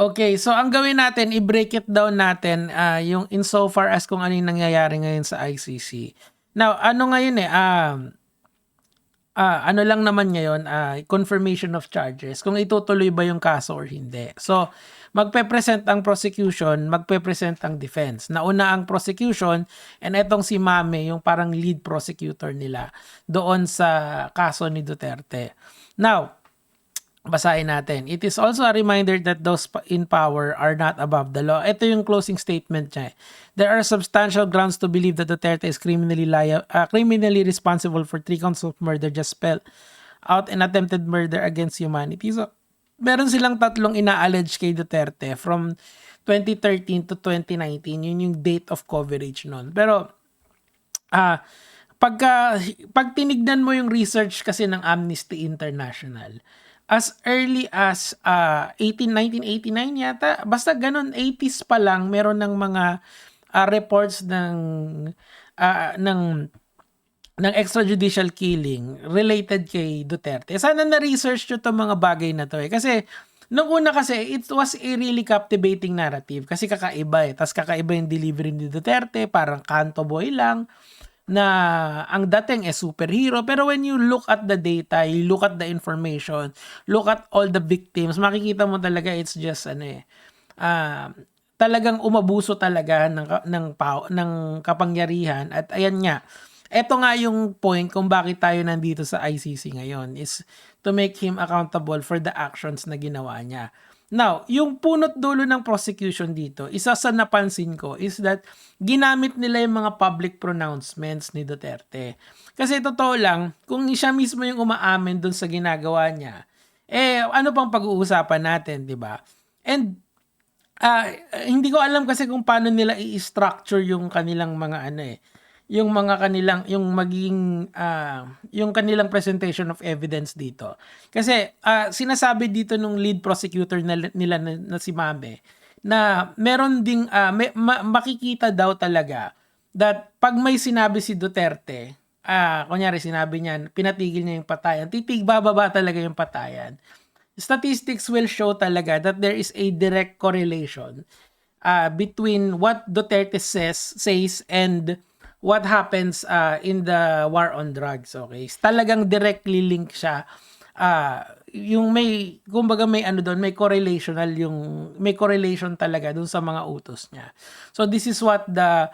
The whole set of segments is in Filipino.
Okay, so ang gawin natin, i-break it down natin yung insofar as kung ano yung nangyayari ngayon sa ICC. Now, ano ngayon ano lang naman ngayon, confirmation of charges, kung itutuloy ba yung kaso or hindi. So, magpe-present ang prosecution, magpe-present ang defense. Nauna ang prosecution, and etong si Mame, yung parang lead prosecutor nila doon sa kaso ni Duterte. Now, basahin natin. It is also a reminder that those in power are not above the law. Ito yung closing statement niya. There are substantial grounds to believe that Duterte is criminally responsible for 3 counts of murder just spelled out and attempted murder against humanity. So, meron silang tatlong ina-allege kay Duterte from 2013 to 2019. Yun yung date of coverage nun. Pero, pag tinignan mo yung research kasi ng Amnesty International, as early as 1989 yata, basta ganun, 80s pa lang, meron ng mga reports ng extrajudicial killing related kay Duterte. Sana na-research nyo itong mga bagay na to Kasi nung una kasi, it was a really captivating narrative kasi kakaiba Tapos kakaiba yung delivery ni Duterte, parang kanto boy lang na ang dating superhero. Pero when you look at the data, you look at the information, look at all the victims, makikita mo talaga it's just talagang umabuso talaga ng kapangyarihan. At ayan nga, eto nga yung point kung bakit tayo nandito sa ICC ngayon is to make him accountable for the actions na ginawa niya. Now, yung punot dulo ng prosecution dito, isa sa napansin ko is that ginamit nila yung mga public pronouncements ni Duterte. Kasi totoo lang, kung siya mismo yung umaamin dun sa ginagawa niya, ano pang pag-uusapan natin, di ba? And hindi ko alam kasi kung paano nila i-structure yung kanilang mga yung kanilang presentation of evidence dito. Kasi sinasabi dito nung lead prosecutor nila na si Mame na meron ding makikita daw talaga that pag may sinabi si Duterte, kunyari sinabi niya, pinatigil niya yung patayan, bababa talaga yung patayan. Statistics will show talaga that there is a direct correlation between what Duterte says and what happens in the war on drugs. Okay, talagang directly link siya. Yung kumbaga may may may correlation talaga dun sa mga utos niya. So this is what the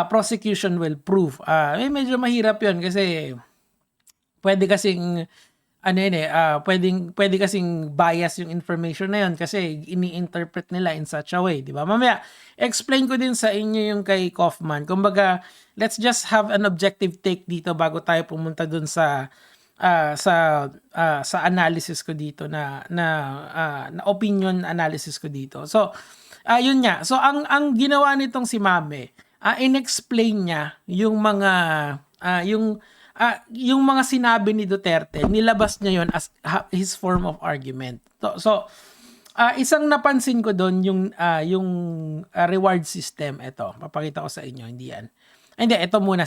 prosecution will prove. Medyo mahirap 'yun kasi pwede kasing pwede kasing bias yung information na yun kasi ini-interpret nila in such a way, di ba? Mamaya, explain ko din sa inyo yung kay Kaufman. Kumbaga, let's just have an objective take dito bago tayo pumunta dun sa analysis ko dito na opinion analysis ko dito. So, yun nga. So, ang ginawa nitong si Mame, in-explain niya yung mga yung mga sinabi ni Duterte, nilabas niya yon as his form of argument. So isang napansin ko doon yung reward system. Ito, papakita ko sa inyo, hindi yan. Hindi, ito muna.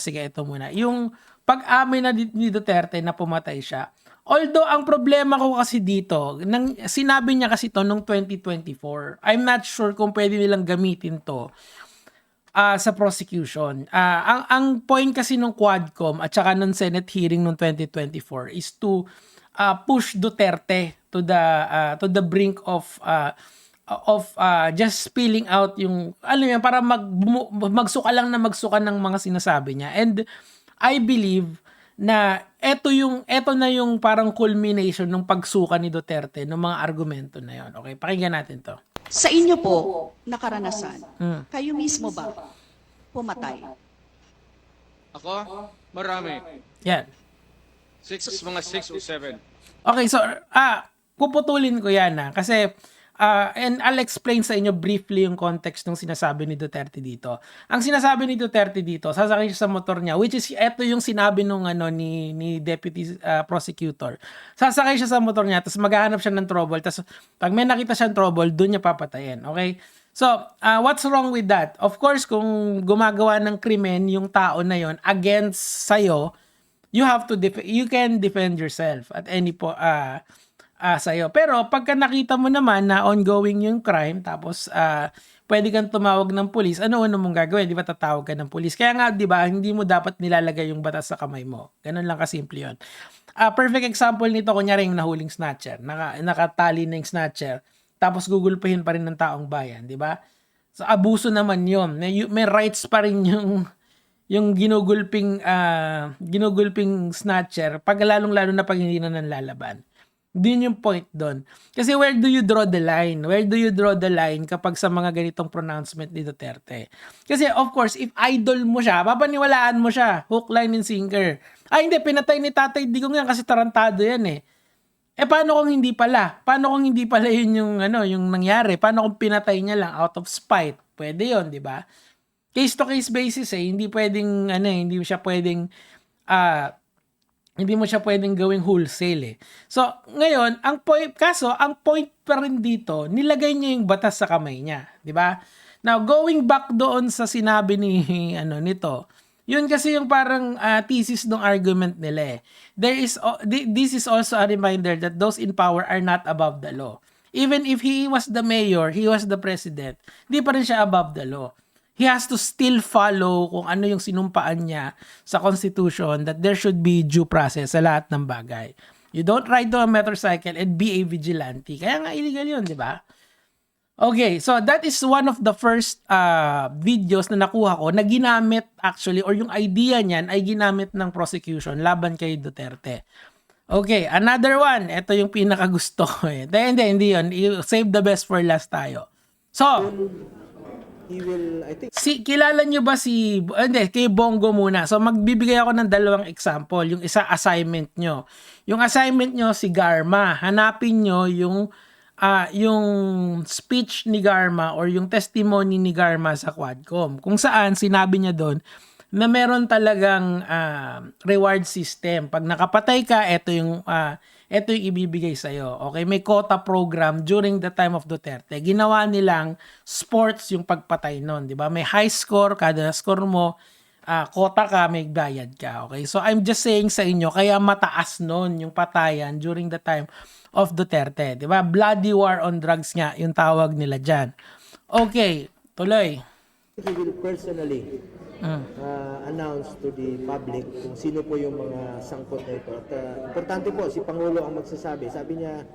Yung pag-amin na ni Duterte na pumatay siya. Although, ang problema ko kasi dito, sinabi niya kasi to nung 2024. I'm not sure kung pwede nilang gamitin to sa prosecution. Ang point kasi nung Quadcom at saka nung Senate hearing nung 2024 is to push Duterte to the brink of just spilling out yung para magsuka ng mga sinasabi niya. And I believe na eto na yung parang culmination ng pagsuka ni Duterte ng mga argumento na yon. Okay, pakinggan natin to. Sa inyo po, nakaranasan, kayo mismo ba pumatay? Ako? Marami. Yan. Mga 6 o 7. Okay, so, puputulin ko yan kasi, and I'll explain sa inyo briefly yung context ng sinasabi ni Duterte dito. Ang sinasabi ni Duterte dito, sasakay siya sa motor niya, which is, eto yung sinabi nung ni Deputy Prosecutor. Sasakay siya sa motor niya, tapos maghahanap siya ng trouble, tapos pag may nakita siyang trouble, doon niya papatayin. Okay? So, what's wrong with that? Of course, kung gumagawa ng krimen yung tao na yon against sa'yo, you can defend yourself at any sa'yo. Pero pagka nakita mo naman na ongoing yung crime, tapos pwede kang tumawag ng pulis, ano mong gagawin? Di ba tatawag ka ng pulis? Kaya nga, di ba, hindi mo dapat nilalagay yung batas sa kamay mo. Ganun lang kasimple yun. Perfect example nito, kunyari yung nahuling snatcher. Nakatali na yung snatcher, tapos gugulpihin pa rin ng taong bayan, di ba? So, abuso naman yun. May rights pa rin yung ginugulping snatcher, pag lalong-lalo na pag hindi na nanlalaban. Din yung point doon. Kasi where do you draw the line? Where do you draw the line kapag sa mga ganitong pronouncement ni Duterte? Kasi of course, if idol mo siya, papaniwalaan mo siya. Hook, line, and sinker. Hindi, pinatay ni Tatay Digong yan kasi tarantado yan eh. Paano kung hindi pala? Paano kung hindi pala yun yung nangyari? Paano kung pinatay niya lang out of spite? Pwede yun, di ba? Case to case basis hindi pwedeng, hindi siya pwedeng, hindi mo siya pwedeng gawing wholesale eh. So, ngayon, ang point pa rin dito, nilagay niya yung batas sa kamay niya, di ba? Now, going back doon sa sinabi nito, yun kasi yung parang thesis ng argument nila eh. This is also a reminder that those in power are not above the law. Even if he was the mayor, he was the president, di pa rin siya above the law. He has to still follow kung ano yung sinumpaan niya sa Constitution, that there should be due process sa lahat ng bagay. You don't ride to a motorcycle and be a vigilante. Kaya nga illegal yun, di ba? Okay, so that is one of the first videos na nakuha ko na ginamit actually, or yung idea niyan ay ginamit ng prosecution laban kay Duterte. Okay, another one. Ito yung pinakagusto ko eh. Hindi yun. Save the best for last tayo. So, he will, I think, kilala nyo ba kay Bongo muna. So, magbibigay ako ng dalawang example. Yung isa, assignment nyo. Yung assignment nyo, si Garma. Hanapin nyo yung speech ni Garma or yung testimony ni Garma sa Quadcom. Kung saan, sinabi niya doon na meron talagang reward system. Pag nakapatay ka, ito yung ibibigay sa'yo. Okay, may quota program during the time of Duterte. Ginawa nilang sports yung pagpatay nun, di ba? May high score, kada score mo, quota ka, may bayad ka. Okay, so I'm just saying sa inyo, kaya mataas nun yung patayan during the time of Duterte. Di ba? Bloody war on drugs nga, yung tawag nila dyan. Okay, tuloy. he will personally announce to the public kung sino po yung mga sangkot na ito. At importante po, si Pangulo ang magsasabi. Sabi niya,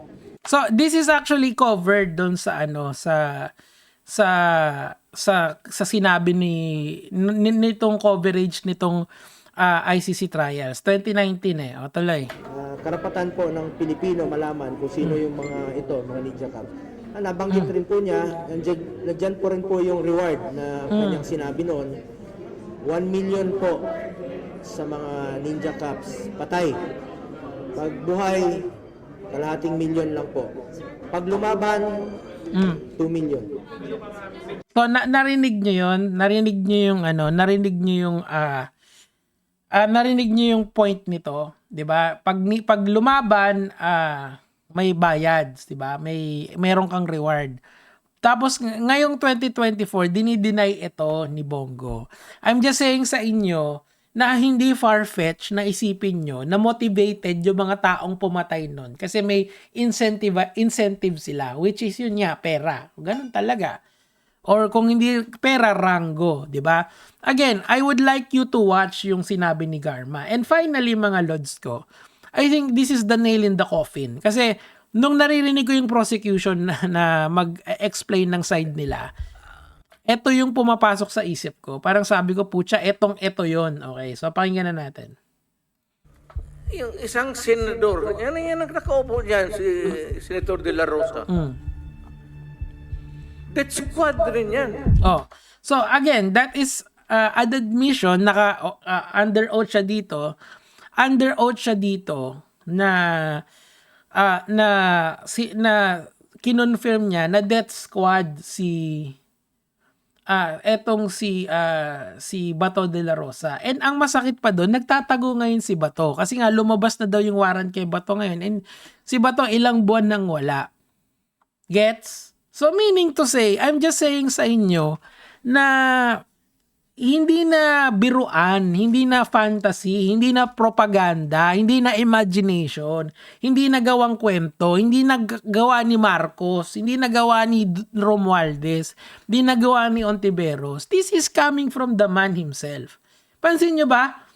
so this is actually covered doon sa sa sinabi nitong coverage nitong ICC trials 2019 O tuloy. karapatan po ng Pilipino malaman kung sino yung mga ito, mga Ninja Cup. Nabanggit rin po niya, nandiyan po rin po yung reward na kanyang sinabi noon. 1 million po sa mga Ninja Cups patay. Pag buhay, kalahating milyon lang po. Pag lumaban, 2 million. So narinig niyo 'yon? Narinig niyo yung narinig niyo yung point nito, 'di ba? Pag lumaban, may bayad, 'di ba? Meron kang reward. Tapos ngayong 2024, dinideny ito ni Bongo. I'm just saying sa inyo na hindi far-fetched na isipin nyo na motivated yung mga taong pumatay nun. Kasi may incentive sila, which is yun nga, pera. Ganun talaga. Or kung hindi pera, rango, di ba? Again, I would like you to watch yung sinabi ni Garma. And finally, mga lods ko, I think this is the nail in the coffin. Kasi nung naririnig ko yung prosecution na mag-explain ng side nila, ito yung pumapasok sa isip ko. Parang sabi ko, pucha, ito yon. Okay, so pakinggan na natin. Yung isang senador, yan ang nakaupo dyan, si Senator De La Rosa. Death squad rin yan. Oh. So again, that is an admission, under oath siya dito. Under oath siya dito na kinonfirm niya na death squad si Bato de la Rosa. And ang masakit pa doon, nagtatago ngayon si Bato kasi nga lumabas na daw yung warrant kay Bato ngayon. And si Bato ilang buwan nang wala. Gets? So meaning to say, I'm just saying sa inyo na hindi na biruan, hindi na fantasy, hindi na propaganda, hindi na imagination, hindi na gawang kwento, hindi na gawa ni Marcos, hindi na gawa ni Romualdez, hindi na gawa ni Ontiveros. This is coming from the man himself. Pansin nyo ba?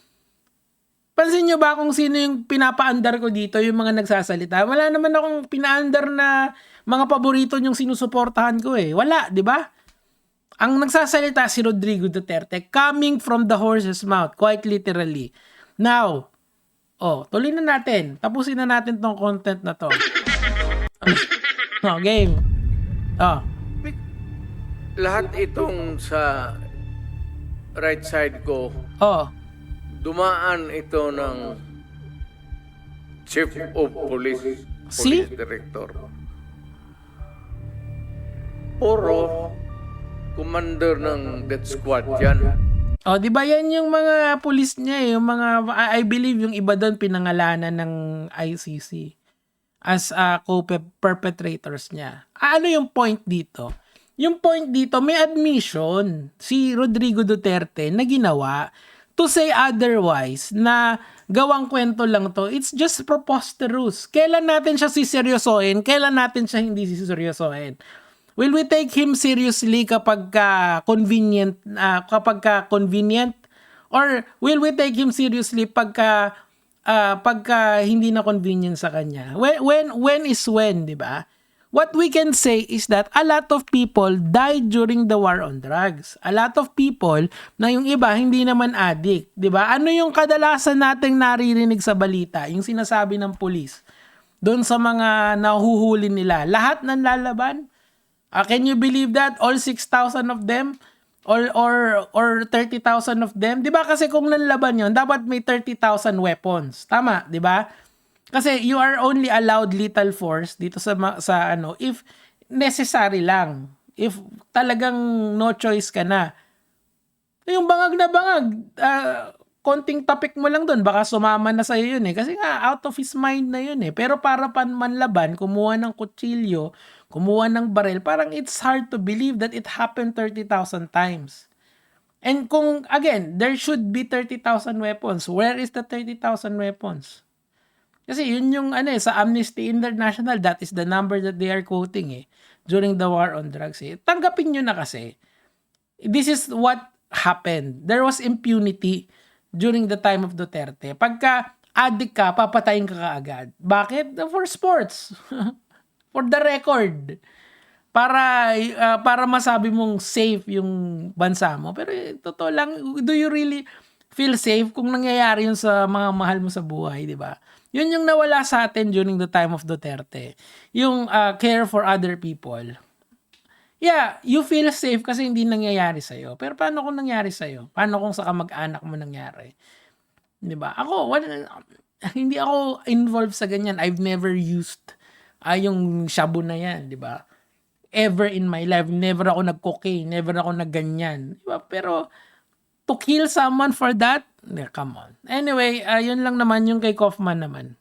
Pansin nyo ba kung sino yung pinapaandar ko dito, yung mga nagsasalita? Wala naman akong pinaandar na mga paborito yung sinusuportahan ko eh. Wala, di ba? Ang nagsasalita si Rodrigo Duterte coming from the horse's mouth, quite literally. Now, tuloy na natin. Tapusin na natin tong content na to. Game. Lahat itong sa right side ko, dumaan ito ng Chief of Police, See? Police Director. Puro commander ng death squad yan. Di ba yan yung mga pulis niya yung mga, I believe yung iba doon pinangalanan ng ICC as co-perpetrators niya. Ano yung point dito? Yung point dito, may admission si Rodrigo Duterte na ginawa to say otherwise na gawang kwento lang to. It's just preposterous. Kailan natin siya siseryosohin? Kailan natin siya hindi siseryosohin? Will we take him seriously kapag convenient, or will we take him seriously pagka hindi na convenient sa kanya? When is when, di ba? What we can say is that a lot of people died during the war on drugs. A lot of people na yung iba hindi naman addict, di ba? Ano yung kadalasan nating naririnig sa balita? Yung sinasabi ng pulis doon sa mga nahuhuli nila. Lahat ng lalaban. Can you believe that? All 6,000 of them? Or 30,000 of them? Di ba kasi kung nanlaban yon dapat may 30,000 weapons. Tama, di ba? Kasi you are only allowed lethal force dito sa if necessary lang. If talagang no choice ka na. Yung bangag na bangag, konting topic mo lang doon, baka sumama na sa'yo yun eh. Kasi nga, out of his mind na yun eh. Pero para manlaban, kumuha ng kutsilyo, kumuha ng baril, parang it's hard to believe that it happened 30,000 times. And kung, again, there should be 30,000 weapons. Where is the 30,000 weapons? Kasi yun yung sa Amnesty International, that is the number that they are quoting during the war on drugs. Tanggapin nyo na kasi. This is what happened. There was impunity during the time of Duterte. Pagka addict ka, papatayin ka kaagad. Bakit? For sports. For the record. Para masabi mong safe yung bansa mo. Pero totoo lang, do you really feel safe kung nangyayari yun sa mga mahal mo sa buhay, di ba? Yun yung nawala sa atin during the time of Duterte. Yung care for other people. Yeah, you feel safe kasi hindi nangyayari sa'yo. Pero paano kung nangyari sa'yo? Paano kung sa kamag-anak mo nangyari? Di ba? Hindi ako involved sa ganyan. I've never used yung shabu na yan, di ba? Ever in my life, never ako nag-cocaine, never ako nag-ganyan. Di ba? Pero to kill someone for that, come on. Anyway, yun lang naman yung kay Kaufman naman.